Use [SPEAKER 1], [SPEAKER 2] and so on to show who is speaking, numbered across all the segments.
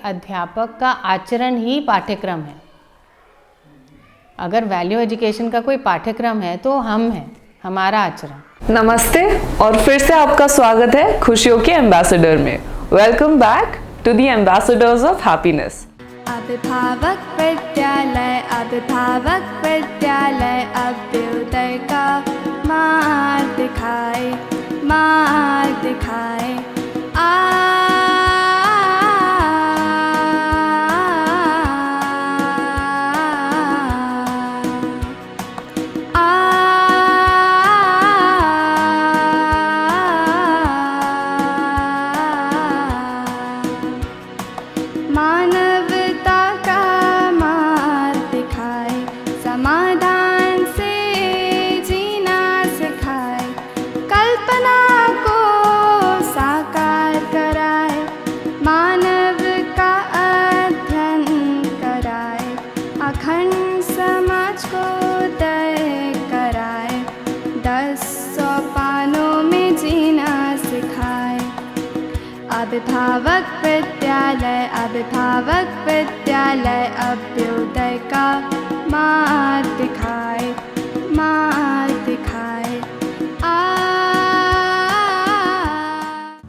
[SPEAKER 1] अध्यापक का आचरण ही पाठ्यक्रम है। अगर वैल्यू एजुकेशन का कोई पाठ्यक्रम है तो हम हैं, हमारा आचरण।
[SPEAKER 2] नमस्ते और फिर से आपका स्वागत है खुशियों के एम्बेसडर में। Welcome back to the ambassadors of happiness.
[SPEAKER 3] अभिभावक विद्यालय, अभिभावक विद्यालय अभ्युदय का मार्ग दिखाए, मार्ग दिखाए। मानवता का मार्ग दिखाए, समाधान से जीना सिखाए, कल्पना को साकार कराए, मानव का अध्ययन कराए, अखंड समाज को तय कराए, 10 सोपानों में जीना सिखाए। अभिभावक विद्यालय, अभिभावक विद्यालय अभ्युदय का मार्ग दिखाए, मार्ग दिखाए।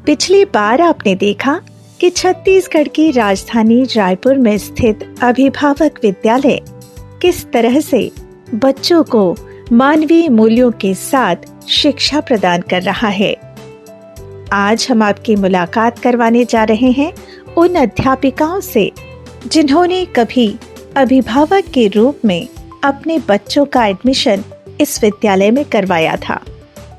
[SPEAKER 4] पिछली बार आपने देखा कि छत्तीसगढ़ की राजधानी रायपुर में स्थित अभिभावक विद्यालय किस तरह से बच्चों को मानवीय मूल्यों के साथ शिक्षा प्रदान कर रहा है। आज हम आपकी मुलाकात करवाने जा रहे हैं उन अध्यापिकाओं से जिन्होंने कभी अभिभावक के रूप में अपने बच्चों का एडमिशन इस विद्यालय में करवाया था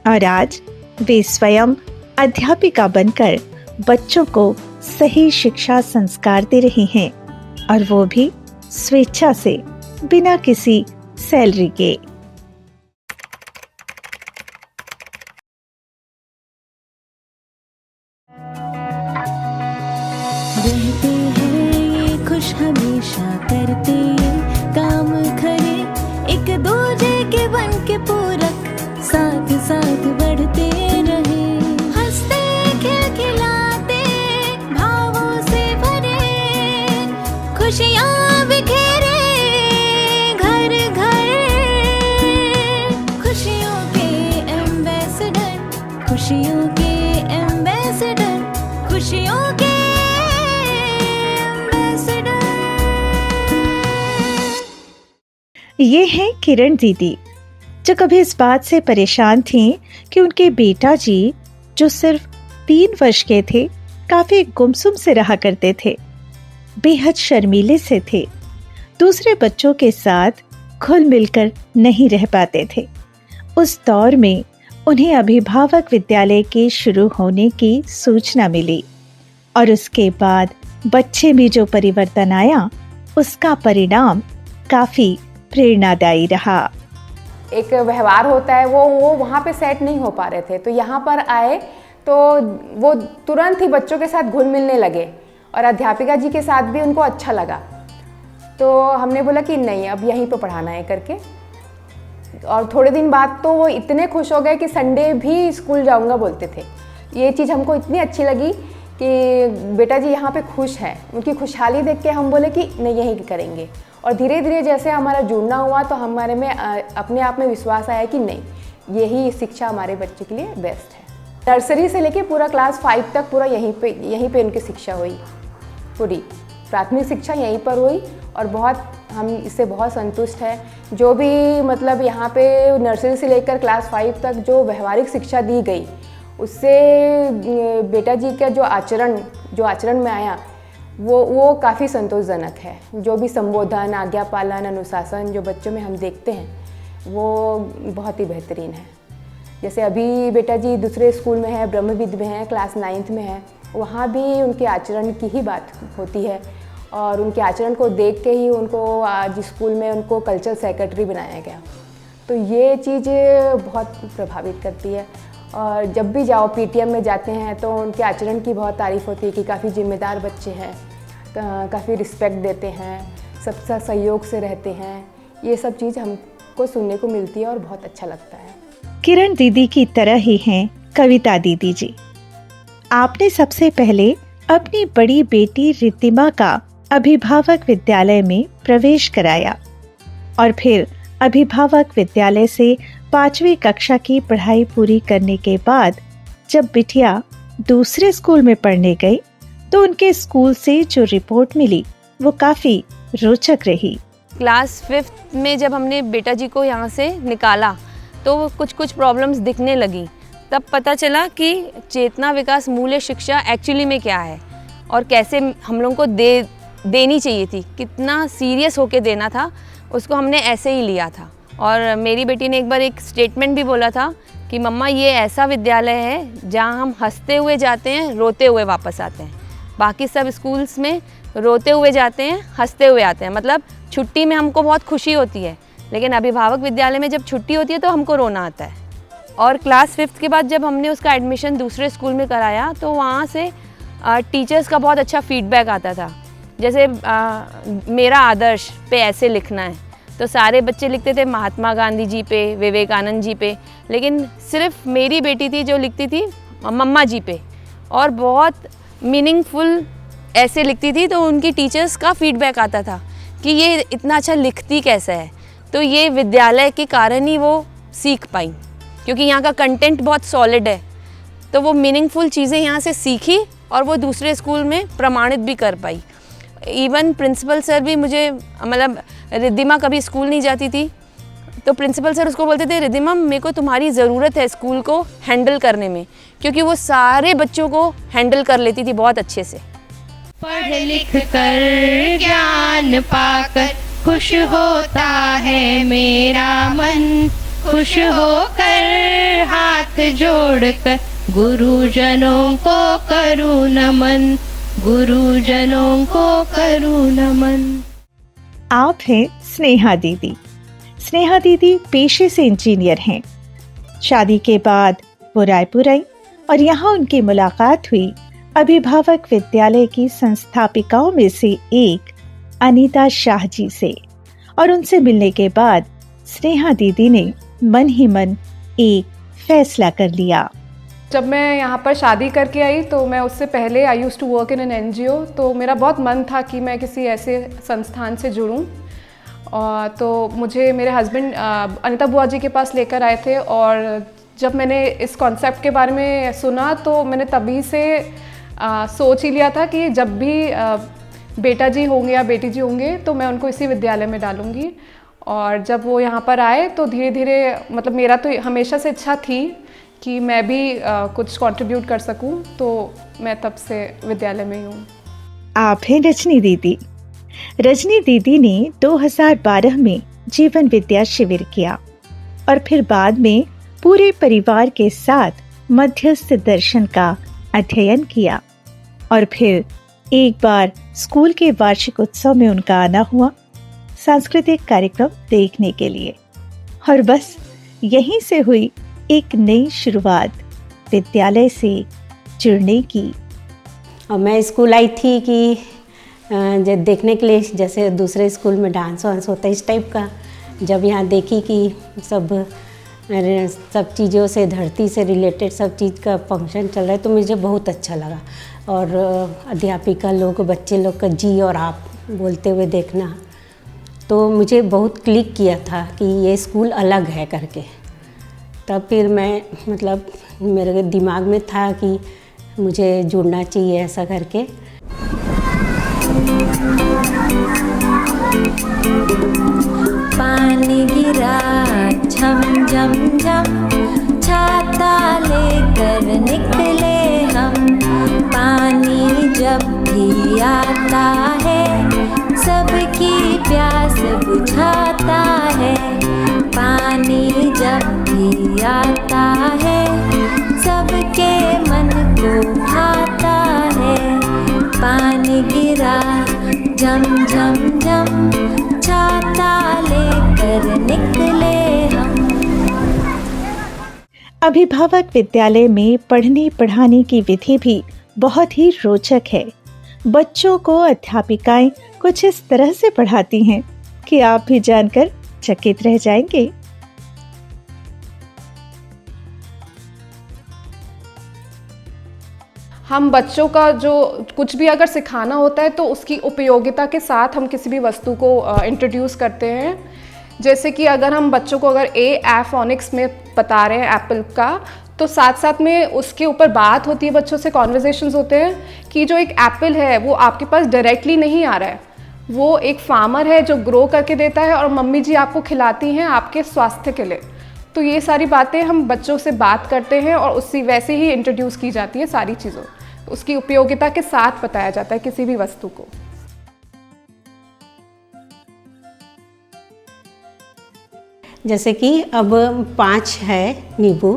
[SPEAKER 4] और आज वे स्वयं अध्यापिका बनकर बच्चों को सही शिक्षा संस्कार दे रही हैं और वो भी स्वेच्छा से, बिना किसी सैलरी के।
[SPEAKER 5] रहते हैं ये खुश हमेशा, करते ये काम खरे, एक दूजे के बन के पूरक, साथ साथ बढ़ते रहे, हंसते खिलखिलाते भावों से भरे, खुशियाँ बिखेरे घर घर, खुशियों के एम्बेसडर, खुशियों के एम्बेसडर, खुशियों के।
[SPEAKER 4] ये हैं किरण दीदी, जो कभी इस बात से परेशान थीं कि उनके बेटा जी जो सिर्फ 3 वर्ष के थे, काफी गुमसुम से रहा करते थे, बेहद शर्मीले से थे, दूसरे बच्चों के साथ घुल मिलकर नहीं रह पाते थे। उस दौर में उन्हें अभिभावक विद्यालय के शुरू होने की सूचना मिली और उसके बाद बच्चे में जो परिवर्तन आया, उसका परिणाम काफी प्रेरणादायी रहा।
[SPEAKER 6] एक व्यवहार होता है वो वहाँ पे सेट नहीं हो पा रहे थे, तो यहाँ पर आए तो वो तुरंत ही बच्चों के साथ घुल मिलने लगे और अध्यापिका जी के साथ भी उनको अच्छा लगा। तो हमने बोला कि नहीं, अब यहीं पे पढ़ाना है करके। और थोड़े दिन बाद तो वो इतने खुश हो गए कि संडे भी स्कूल जाऊँगा बोलते थे। ये चीज़ हमको इतनी अच्छी लगी कि बेटा जी यहाँ पे खुश हैं। उनकी खुशहाली देख के हम बोले कि नहीं, यहीं करेंगे। और धीरे धीरे जैसे हमारा जुड़ना हुआ तो हमारे में अपने आप में विश्वास आया कि नहीं, यही शिक्षा हमारे बच्चे के लिए बेस्ट है। नर्सरी से लेके पूरा क्लास 5 तक पूरा यहीं पे इनकी शिक्षा हुई। पूरी प्राथमिक शिक्षा यहीं पर हुई और हम इससे बहुत संतुष्ट हैं। जो भी मतलब यहाँ पे नर्सरी से लेकर क्लास 5 तक जो व्यवहारिक शिक्षा दी गई, उससे बेटा जी का जो आचरण में आया वो काफ़ी संतोषजनक है। जो भी संबोधन, आज्ञा पालन, अनुशासन जो बच्चों में हम देखते हैं वो बहुत ही बेहतरीन है। जैसे अभी बेटा जी दूसरे स्कूल में है, ब्रह्मविद्या में है, क्लास 9th में है, वहाँ भी उनके आचरण की ही बात होती है और उनके आचरण को देख के ही उनको आज स्कूल में उनको कल्चरल सेक्रेटरी बनाया गया। तो ये चीज़ बहुत प्रभावित करती है। और जब भी जाओ पीटीएम में जाते हैं तो उनके आचरण की बहुत तारीफ़ होती है कि काफ़ी जिम्मेदार बच्चे हैं, काफ़ी रिस्पेक्ट देते हैं, सबसे सहयोग से रहते हैं। ये सब चीज़ हमको सुनने को मिलती है और बहुत अच्छा लगता है।
[SPEAKER 4] किरण दीदी की तरह ही हैं कविता दीदी जी। आपने सबसे पहले अपनी बड़ी बेटी रिद्धिमा का अभिभावक विद्यालय में प्रवेश कराया और फिर अभिभावक विद्यालय से 5वीं कक्षा की पढ़ाई पूरी करने के बाद जब बिटिया दूसरे स्कूल में पढ़ने गई तो उनके स्कूल से जो रिपोर्ट मिली वो काफी रोचक रही।
[SPEAKER 7] क्लास 5th में जब हमने बेटा जी को यहाँ से निकाला तो कुछ प्रॉब्लम्स दिखने लगी। तब पता चला कि चेतना विकास मूल्य शिक्षा एक्चुअली में क्या है और कैसे हम लोगों को देनी चाहिए थी, कितना सीरियस होके देना था, उसको हमने ऐसे ही लिया था। और मेरी बेटी ने एक बार एक स्टेटमेंट भी बोला था कि मम्मा ये ऐसा विद्यालय है जहाँ हम हंसते हुए जाते हैं, रोते हुए वापस आते हैं। बाकी सब स्कूल्स में रोते हुए जाते हैं, हंसते हुए आते हैं, मतलब छुट्टी में हमको बहुत खुशी होती है, लेकिन अभिभावक विद्यालय में जब छुट्टी होती है तो हमको रोना आता है। और क्लास 5th के बाद जब हमने उसका एडमिशन दूसरे स्कूल में कराया तो वहाँ से टीचर्स का बहुत अच्छा फीडबैक आता था। जैसे मेरा आदर्श पे ऐसे लिखना है तो सारे बच्चे लिखते थे महात्मा गांधी जी पे, विवेकानंद जी पे, लेकिन सिर्फ मेरी बेटी थी जो लिखती थी मम्मा जी पे और बहुत मीनिंगफुल ऐसे लिखती थी। तो उनकी टीचर्स का फीडबैक आता था कि ये इतना अच्छा लिखती कैसे है। तो ये विद्यालय के कारण ही वो सीख पाई, क्योंकि यहाँ का कंटेंट बहुत सॉलिड है, तो वो मीनिंगफुल चीज़ें यहाँ से सीखी और वो दूसरे स्कूल में प्रमाणित भी कर पाई। इवन प्रिंसिपल सर भी मुझे, मतलब रिद्धिमा कभी स्कूल नहीं जाती थी तो प्रिंसिपल सर उसको बोलते थे, रिद्धिमा मेरे को तुम्हारी ज़रूरत है स्कूल को हैंडल करने में, क्योंकि वो सारे बच्चों को हैंडल कर लेती थी बहुत अच्छे से।
[SPEAKER 8] पढ़ लिख कर ज्ञान पाकर खुश होता है मेरा मन, खुश होकर हाथ जोड़कर गुरुजनों को करूँ नमन, गुरुजनों को करूँ नमन।
[SPEAKER 4] आप हैं स्नेहा दीदी। स्नेहा दीदी पेशे से इंजीनियर हैं। शादी के बाद वो रायपुर आई और यहाँ उनकी मुलाकात हुई अभिभावक विद्यालय की संस्थापिकाओं में से एक अनीता शाह जी से, और उनसे मिलने के बाद स्नेहा दीदी ने मन ही मन एक फैसला कर लिया।
[SPEAKER 9] जब मैं यहाँ पर शादी करके आई तो मैं उससे पहले I used to work in an NGO, तो मेरा बहुत मन था कि मैं किसी ऐसे संस्थान से जुड़ूं। तो मुझे मेरे हस्बैंड अनीता बुआ जी के पास लेकर आए थे और जब मैंने इस कॉन्सेप्ट के बारे में सुना तो मैंने तभी से सोच ही लिया था कि जब भी बेटा जी होंगे या बेटी जी होंगे तो मैं उनको इसी विद्यालय में डालूँगी। और जब वो यहाँ पर आए तो धीरे धीरे, मतलब मेरा तो हमेशा से इच्छा थी कि मैं भी कुछ कंट्रीब्यूट कर सकूं, तो मैं तब से विद्यालय में ही हूँ।
[SPEAKER 4] आप हैं रजनी दीदी। रजनी दीदी ने 2012 में जीवन विद्या शिविर किया और फिर बाद में पूरे परिवार के साथ मध्यस्थ दर्शन का अध्ययन किया और फिर एक बार स्कूल के वार्षिक उत्सव में उनका आना हुआ सांस्कृतिक कार्यक्रम देखने के लिए, और बस यहीं से हुई एक नई शुरुआत विद्यालय से जुड़ने की।
[SPEAKER 10] और मैं स्कूल आई थी कि देखने के लिए, जैसे दूसरे स्कूल में डांस वांस होता है इस टाइप का, जब यहाँ देखी कि सब चीज़ों से, धरती से रिलेटेड सब चीज़ का फंक्शन चल रहा है तो मुझे बहुत अच्छा लगा। और अध्यापिका लोग, बच्चे लोग का जी और आप बोलते हुए देखना, तो मुझे बहुत क्लिक किया था कि ये स्कूल अलग है करके। तब फिर मैं, मतलब मेरे दिमाग में था कि मुझे जुड़ना चाहिए ऐसा करके।
[SPEAKER 5] पानी गिरा झम झम झम, छाता लेकर निकले हम। पानी जब भी आता है सबकी प्यास बुझाता है। पानी जब भी आता है सबके मन को भाता है। पानी गिरा झम झम झम, छाता लेकर निकले हम।
[SPEAKER 4] अभिभावक विद्यालय में पढ़ने पढ़ाने की विधि भी बहुत ही रोचक है। बच्चों को अध्यापिकाएं कुछ इस तरह से पढ़ाती हैं कि आप भी जानकर चकित रह जाएंगे।
[SPEAKER 9] हम बच्चों का जो कुछ भी अगर सिखाना होता है तो उसकी उपयोगिता के साथ हम किसी भी वस्तु को इंट्रोड्यूस करते हैं। जैसे कि अगर हम बच्चों को अगर फोनिक्स में बता रहे हैं एप्पल का, तो साथ साथ में उसके ऊपर बात होती है, बच्चों से कॉन्वर्जेशंस होते हैं कि जो एक एप्पल है वो आपके पास डायरेक्टली नहीं आ रहा है, वो एक फार्मर है जो ग्रो करके देता है और मम्मी जी आपको खिलाती हैं आपके स्वास्थ्य के लिए। तो ये सारी बातें हम बच्चों से बात करते हैं और उसी वैसे ही इंट्रोड्यूस की जाती है सारी चीज़ों, उसकी उपयोगिता के साथ बताया जाता है किसी भी वस्तु को।
[SPEAKER 10] जैसे कि अब 5 है नींबू,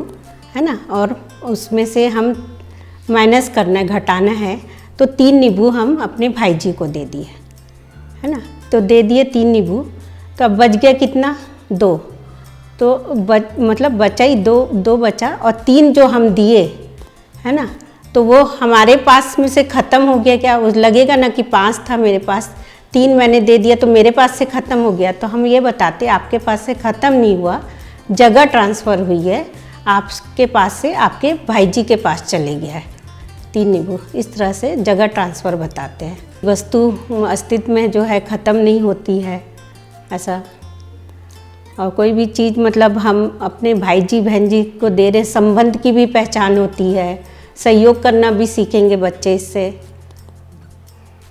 [SPEAKER 10] है ना, और उसमें से हम माइनस करना है, घटाना है, तो 3 नींबू हम अपने भाई जी को दे दिए, है ना। तो दे दिए 3 नींबू, तो अब बच गया कितना, 2। तो मतलब बचा ही 2 बचा, और 3 जो हम दिए, है ना, तो वो हमारे पास में से ख़त्म हो गया क्या। उस लगेगा ना कि 5 था मेरे पास, 3 मैंने दे दिया तो मेरे पास से ख़त्म हो गया। तो हम ये बताते आपके पास से ख़त्म नहीं हुआ, जगह ट्रांसफ़र हुई है, आपके पास से आपके भाई जी के पास चले गया है 3 नींबू। इस तरह से जगह ट्रांसफ़र बताते हैं। वस्तु अस्तित्व में जो है ख़त्म नहीं होती है ऐसा। और कोई भी चीज़ मतलब हम अपने भाई जी बहन जी को दे रहे, संबंध की भी पहचान होती है, सहयोग करना भी सीखेंगे बच्चे इससे।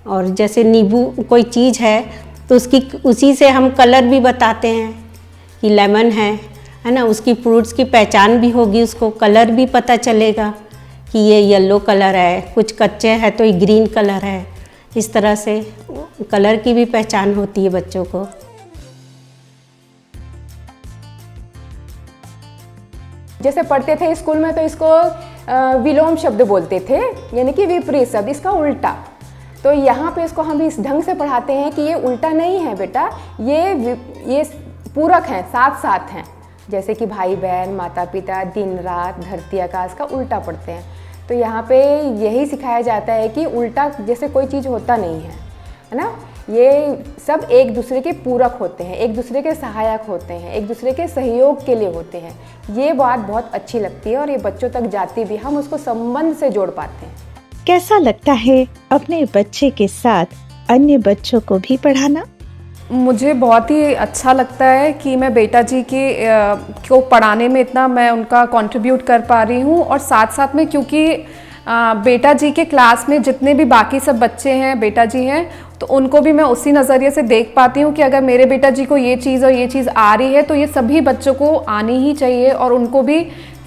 [SPEAKER 10] और जैसे नींबू कोई चीज़ है तो उसी से हम कलर भी बताते हैं कि लेमन है ना, उसकी फ्रूट्स की पहचान भी होगी, उसको कलर भी पता चलेगा कि ये येलो कलर है, कुछ कच्चे है तो ये ग्रीन कलर है। इस तरह से कलर की भी पहचान होती है बच्चों को।
[SPEAKER 6] जैसे पढ़ते थे स्कूल में तो इसको विलोम शब्द बोलते थे, यानी कि विपरीत शब्द, इसका उल्टा। तो यहाँ पे इसको हम इस ढंग से पढ़ाते हैं कि ये उल्टा नहीं है बेटा, ये पूरक हैं, साथ साथ हैं। जैसे कि भाई बहन, माता पिता, दिन रात, धरती आकाश का उल्टा पढ़ते हैं। तो यहाँ पे यही सिखाया जाता है कि उल्टा जैसे कोई चीज़ होता नहीं है ना, ये सब एक दूसरे के पूरक होते हैं, एक दूसरे के सहायक होते हैं, एक दूसरे के सहयोग के लिए होते हैं। ये बात बहुत अच्छी लगती है और ये बच्चों तक जाती भी, हम उसको संबंध से जोड़ पाते हैं।
[SPEAKER 4] कैसा लगता है अपने बच्चे के साथ अन्य बच्चों को भी पढ़ाना?
[SPEAKER 9] मुझे बहुत ही अच्छा लगता है कि मैं बेटा जी को पढ़ाने में इतना मैं उनका कंट्रीब्यूट कर पा रही हूँ। और साथ साथ में क्योंकि बेटा जी के क्लास में जितने भी बाकी सब बच्चे हैं, बेटा जी हैं, तो उनको भी मैं उसी नज़रिए से देख पाती हूँ कि अगर मेरे बेटा जी को ये चीज़ और ये चीज़ आ रही है तो ये सभी बच्चों को आनी ही चाहिए, और उनको भी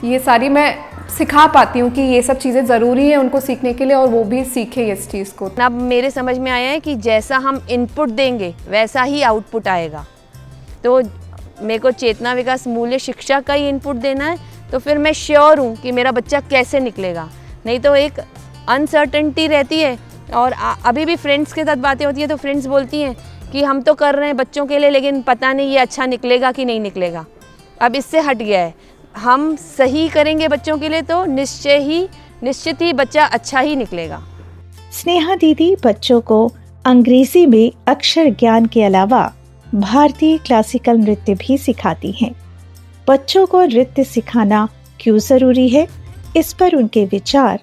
[SPEAKER 9] ये सारी मैं सिखा पाती हूँ कि ये सब चीज़ें ज़रूरी हैं उनको सीखने के लिए, और वो भी सीखे इस चीज़ को।
[SPEAKER 7] अब मेरे समझ में आया है कि जैसा हम इनपुट देंगे वैसा ही आउटपुट आएगा। तो मेरे को चेतना विकास मूल्य शिक्षा का ही इनपुट देना है, तो फिर मैं श्योर हूँ कि मेरा बच्चा कैसे निकलेगा। नहीं तो एक अनसर्टेनिटी रहती है, और अभी भी फ्रेंड्स के साथ बातें होती है तो फ्रेंड्स बोलती हैं कि हम तो कर रहे हैं बच्चों के लिए, लेकिन पता नहीं ये अच्छा निकलेगा कि नहीं निकलेगा। अब इससे हट गया है, हम सही करेंगे बच्चों के लिए तो निश्चित ही बच्चा अच्छा ही निकलेगा।
[SPEAKER 4] स्नेहा दीदी बच्चों को अंग्रेजी में अक्षर ज्ञान के अलावा भारतीय क्लासिकल नृत्य भी सिखाती हैं। बच्चों को नृत्य सिखाना क्यों जरूरी है, इस पर उनके विचार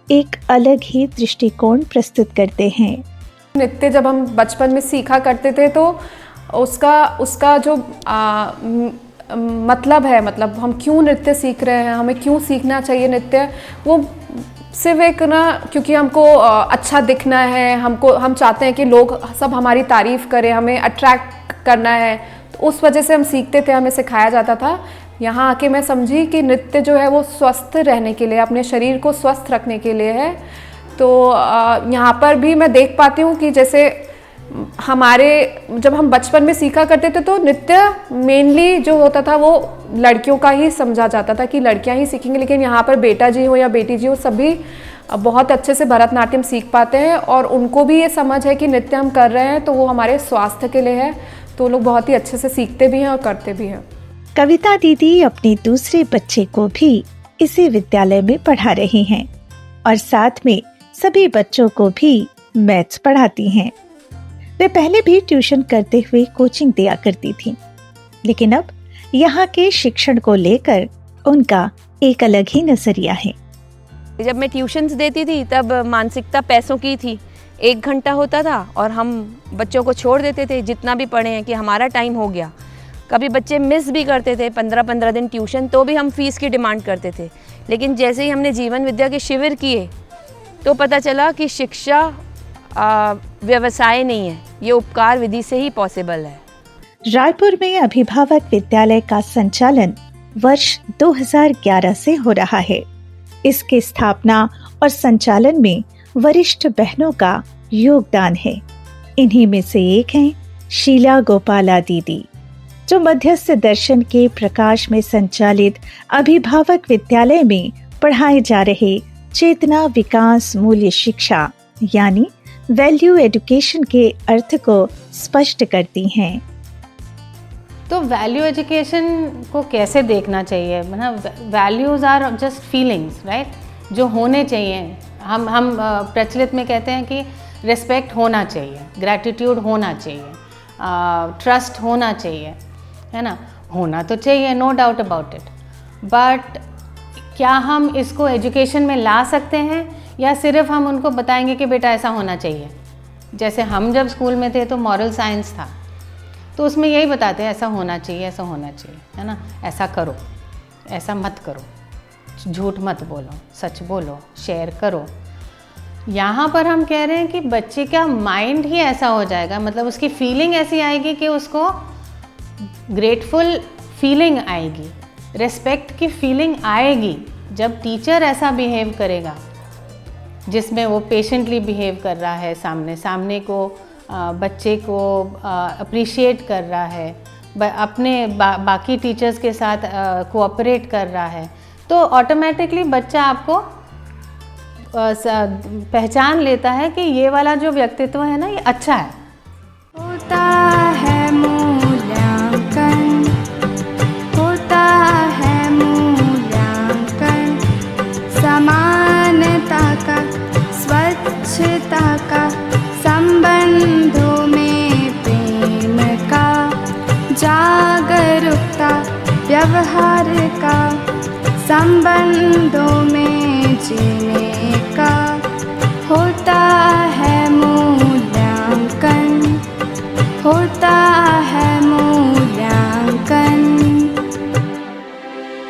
[SPEAKER 4] एक अलग ही दृष्टिकोण प्रस्तुत करते हैं।
[SPEAKER 9] नृत्य जब हम बचपन में सीखा करते थे तो उसका जो मतलब है, मतलब हम क्यों नृत्य सीख रहे हैं, हमें क्यों सीखना चाहिए नृत्य, वो सिर्फ एक ना क्योंकि हमको अच्छा दिखना है, हम चाहते हैं कि लोग सब हमारी तारीफ़ करें, हमें अट्रैक्ट करना है, तो उस वजह से हम सीखते थे, हमें सिखाया जाता था। यहाँ आके मैं समझी कि नृत्य जो है वो स्वस्थ रहने के लिए, अपने शरीर को स्वस्थ रखने के लिए है। तो यहाँ पर भी मैं देख पाती हूँ कि जैसे जब हम बचपन में सीखा करते थे तो नृत्य मेनली जो होता था वो लड़कियों का ही समझा जाता था कि लड़कियां ही सीखेंगी, लेकिन यहाँ पर बेटा जी हो या बेटी जी हो सभी बहुत अच्छे से भरतनाट्यम सीख पाते हैं, और उनको भी ये समझ है कि नृत्य हम कर रहे हैं तो वो हमारे स्वास्थ्य के लिए है, तो लोग बहुत ही अच्छे से सीखते भी हैं और करते भी हैं।
[SPEAKER 4] कविता दीदी अपने दूसरे बच्चे को भी इसी विद्यालय में पढ़ा रही हैं और साथ में सभी बच्चों को भी मैथ्स पढ़ाती हैं। वे पहले भी ट्यूशन करते हुए कोचिंग दिया करती थीं, लेकिन अब यहाँ के शिक्षण को लेकर उनका एक अलग ही नजरिया है।
[SPEAKER 7] जब मैं ट्यूशन्स देती थी तब मानसिकता पैसों की थी। 1 घंटा होता था और हम बच्चों को छोड़ देते थे जितना भी पढ़े हैं कि हमारा टाइम हो गया। कभी बच्चे मिस भी करते थे 15-15 दिन ट्यूशन, तो भी हम फ़ीस की डिमांड करते थे। लेकिन जैसे ही हमने जीवन विद्या के शिविर किए तो पता चला कि शिक्षा व्यवसाय नहीं है, ये उपकार विधि से ही पॉसिबल है।
[SPEAKER 4] रायपुर में अभिभावक विद्यालय का संचालन वर्ष 2011 से हो रहा है। इसकी स्थापना और संचालन में वरिष्ठ बहनों का योगदान है। इन्हीं में से एक हैं शीला गोपाला दीदी, जो मध्यस्थ दर्शन के प्रकाश में संचालित अभिभावक विद्यालय में पढ़ाए जा रहे चेतना विकास मूल्य शिक्षा यानी वैल्यू एजुकेशन के अर्थ को स्पष्ट करती हैं।
[SPEAKER 1] तो वैल्यू एजुकेशन को कैसे देखना चाहिए? मतलब values are just feelings, right, जो होने चाहिए। हम प्रचलित में कहते हैं कि रिस्पेक्ट होना चाहिए, ग्रैटिट्यूड होना चाहिए, ट्रस्ट होना चाहिए, है ना, होना तो चाहिए, no doubt about it. But क्या हम इसको एजुकेशन में ला सकते हैं या सिर्फ हम उनको बताएंगे कि बेटा ऐसा होना चाहिए? जैसे हम जब स्कूल में थे तो मॉरल साइंस था, तो उसमें यही बताते हैं ऐसा होना चाहिए, ऐसा होना चाहिए, है ना, ऐसा करो, ऐसा मत करो, झूठ मत बोलो, सच बोलो, शेयर करो। यहाँ पर हम कह रहे हैं कि बच्चे का माइंड ही ऐसा हो जाएगा, मतलब उसकी फीलिंग ऐसी आएगी कि उसको ग्रेटफुल फीलिंग आएगी, रिस्पेक्ट की फीलिंग आएगी जब टीचर ऐसा बिहेव करेगा जिसमें वो पेशेंटली बिहेव कर रहा है, सामने को बच्चे को अप्रिशिएट कर रहा है, अपने बाकी टीचर्स के साथ कोऑपरेट कर रहा है, तो ऑटोमेटिकली बच्चा आपको पहचान लेता है कि ये वाला जो व्यक्तित्व है ना, ये अच्छा है।
[SPEAKER 3] होता है मूल्यांकन, होता है मूल्यांकन, समानता का, स्वच्छता का, संबंधों में प्रेम का, जागरूकता व्यवहार का, संबंधों में जीने का, होता है मूल्यांकन, होता है मूल्यांकन,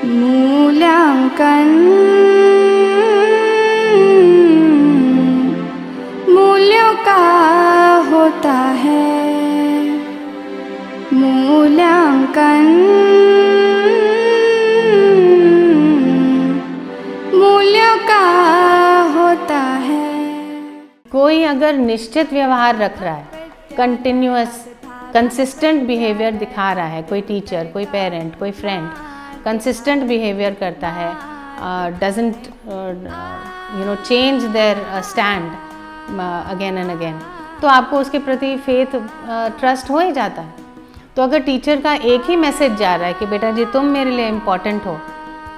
[SPEAKER 3] मूल्यांकन, मूल्यों का होता है मूल्यांकन, मूल्यों का होता है।
[SPEAKER 1] कोई अगर निश्चित व्यवहार रख रहा है, कंटिन्यूअस कंसिस्टेंट बिहेवियर दिखा रहा है, कोई टीचर, कोई पेरेंट, कोई फ्रेंड कंसिस्टेंट बिहेवियर करता है, doesn't change their stand again and again, तो आपको उसके प्रति फेथ ट्रस्ट हो ही जाता है। तो अगर टीचर का एक ही मैसेज जा रहा है कि बेटा जी तुम मेरे लिए इम्पॉर्टेंट हो,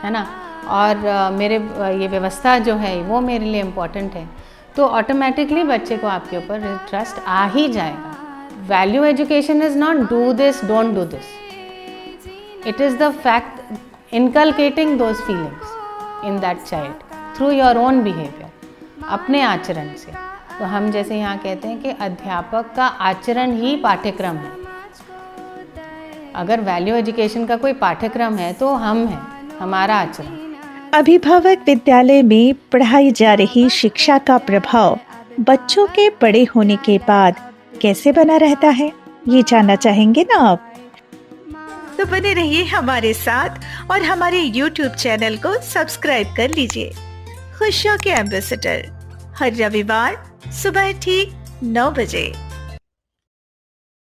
[SPEAKER 1] है ना, और मेरे ये व्यवस्था जो है वो मेरे लिए इम्पॉर्टेंट है, तो ऑटोमेटिकली बच्चे को आपके ऊपर ट्रस्ट आ ही जाएगा। Value education is not do this, don't do this, it is the fact inculcating those feelings in that child through your own behaviour, अपने आचरण से। तो हम जैसे यहाँ कहते हैं कि अध्यापक का आचरण ही पाठ्यक्रम है। अगर वैल्यू एजुकेशन का कोई पाठ्यक्रम है तो हम हैं, हमारा आचरण।
[SPEAKER 4] अभिभावक विद्यालय में पढ़ाई जा रही शिक्षा का प्रभाव बच्चों के बड़े होने के बाद कैसे बना रहता है, ये जानना चाहेंगे ना आप? तो बने रहिए हमारे साथ और हमारे YouTube चैनल को सब्सक्राइब कर लीजिए। खुशियों के एम्बेसडर, हर रविवार सुबह ठीक 9 बजे।